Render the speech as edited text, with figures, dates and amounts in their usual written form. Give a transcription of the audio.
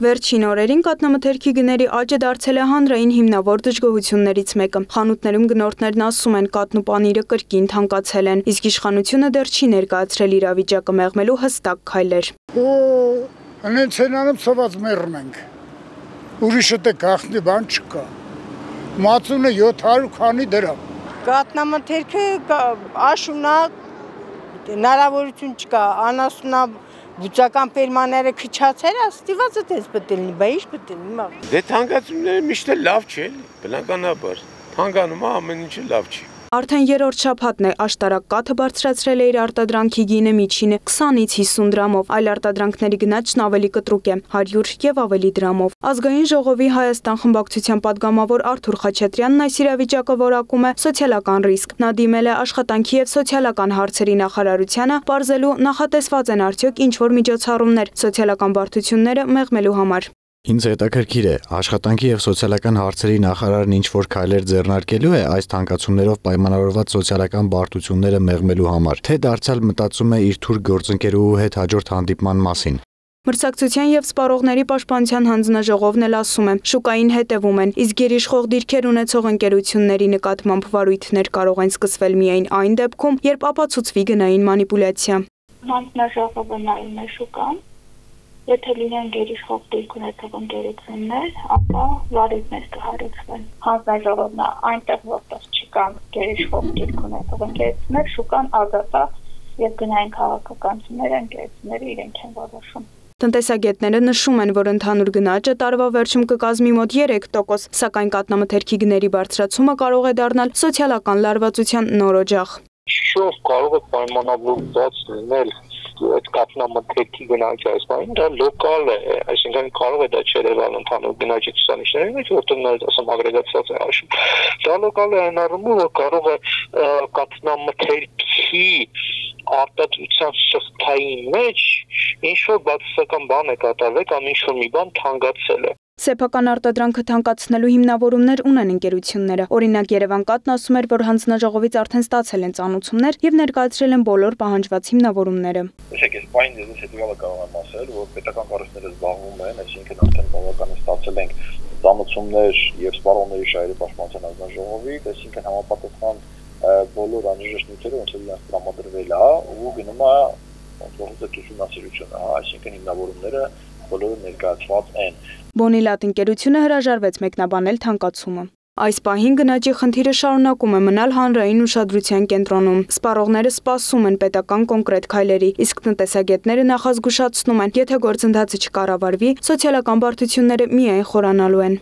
Վերջին օրերին կաթնամթերքի գների աճը դարձել է հանրային հիմնավոր դժգոհություններից մեկը։ Խանութներում գնորդներն ասում են, կաթն ու պանիրը կրկին թանկացել են, իսկ իշխանությունը դեռ չի ներկայացրել իրավիճակը մեղմելու հստակ քայլեր։ Հենց հենանում ծոված մեռում ենք։ Ուրիշը դե գախնի բան չկա։ Մածունը 700 քանի դրամ։ Կաթնամթերքը աշունա հնարավորություն չկա, անասունա բուծական պերմաները քչացել, ստիվածը դες պետք լինի, բա ինչ պետք լինի։ Դե թանկացումները միշտ լավ չէ, բնականաբար։ Թանկանում ամեն ինչը լավ չի։ Արդեն երրորդ շաբաթն է աշտարակ կաթը բարձրացրել է իր արտադրանքի գինը միջինը 20-ից 50 դրամով, այլ արտադրանքների գնաճն ավելի կտրուկ է 100 եւ ավելի դրամով։ Ազգային ժողովի Հայաստան խմբակցության падգամավոր Արթուր Խաչատրյանն այս իրավիճակը որակում է սոցիալական ռիսկ։ Նա դիմել է աշխատանքի եւ սոցիալական հարցերի նախարարությանը, պարզելու նախատեսված են արդյոք ինչ-որ միջոցառումներ սոցիալական բարդությունները մեղմելու համար։ Ինձ հետաքրքիր է, աշխատանքի եւ սոցիալական հարցերի նախարարն ինչ-որ քայլեր ձեռնարկելու է այս թանկացումներով պայմանավորված սոցիալական բարդությունները մեղմելու համար, թե դարձյալ մտածում է իր թուրք գործընկերուհու հետ հաջորդ հանդիպման մասին։ Մրցակցության եւ սպառողների պաշտպանության հանձնաժողովն էլ ասում է, շուկային հետևում են, իսկ գերիշխող դիրքեր ունեցող ընկերությունների նկատմամբ վարույթներ կարող են սկսվել միայն այն դեպքում, երբ ապացուցվի գնային մանիպուլյացիա։ Հանձնաժողովը նայում է շուկան, եթե լինեն գերիշխող դիրք ունեցող ընկերություններ, ապա վարույթներ կհարուցվեն։ Հանձնաժողովն այնտեղ, որտեղ չկան գերիշխող դիրք ունեցող ընկերություններ, շուկան ազատ է եւ գնային քաղաքականությունները ընկերությունները իրենք են որոշում։ Տնտեսագետները նշում են, որ ընդհանուր գնաճը տարվա վերջում կկազմի մոտ 3%, սակայն կաթնամթերքի գների բարձրացումը կարող է դառնալ սոցիալական լարվածության նոր օջախ։ Շուտ կարող է պայմանավորված լինել այդ կաթնամթերքի գնաճը, այսինքն դա լոկալ է, այսինքն կարող է դա չերևալ ընդհանուր գնաճի ցուցանիշների մեջ, որտեղ նա ասում ագրեգացված է հաշվում։ Դա լոկալ է այն առումով, որ կարող է կաթնամթերքի արտադրության շղթային մեջ ինչ-որ բացասական բան է կատարվել կամ ինչ-որ մի բան թանկացել է։ Սեփական արտադրանքը թանկացնելու հիմնավորումներ ունեն ընկերությունները։ Օրինակ Երևան կաթն ասում էր, որ հանձնաժողովից արդեն ստացել են ծանուցումներ եւ ներկայացրել են բոլոր պահանջված հիմնավորումները։ Ես այս բանը դες հետեւյալը կարող եմ ասել, որ պետական կառույցները զբաղվում են, այսինքն արդեն բավականին ստացել ենք ծանուցումներ եւ սպառողների շահերի պաշտպանության հանձնաժողովից, այսինքն համապատասխան բոլոր անհրաժեշտ նյութերը ոնց որ իրենց տրամադրվել է ու գնում է ոնց ուսումնասիրությունը, այսինքն հիմնավորումները բոլորը ներկայացված են։ Բոնիլատ ընկերությունը հրաժարվեց մեկնաբանել թանկացումը։ Այս պահին գնաճի խնդիրը շարունակում է մնալ հանրային ուշադրության կենտրոնում։ Սպառողները սպասում են պետական կոնկրետ քայլերի, իսկ տնտեսագետները նախազգուշացնում են, եթե գործընթացը չկառավարվի, սոցիալական բարդությունները միայն խորանալու են։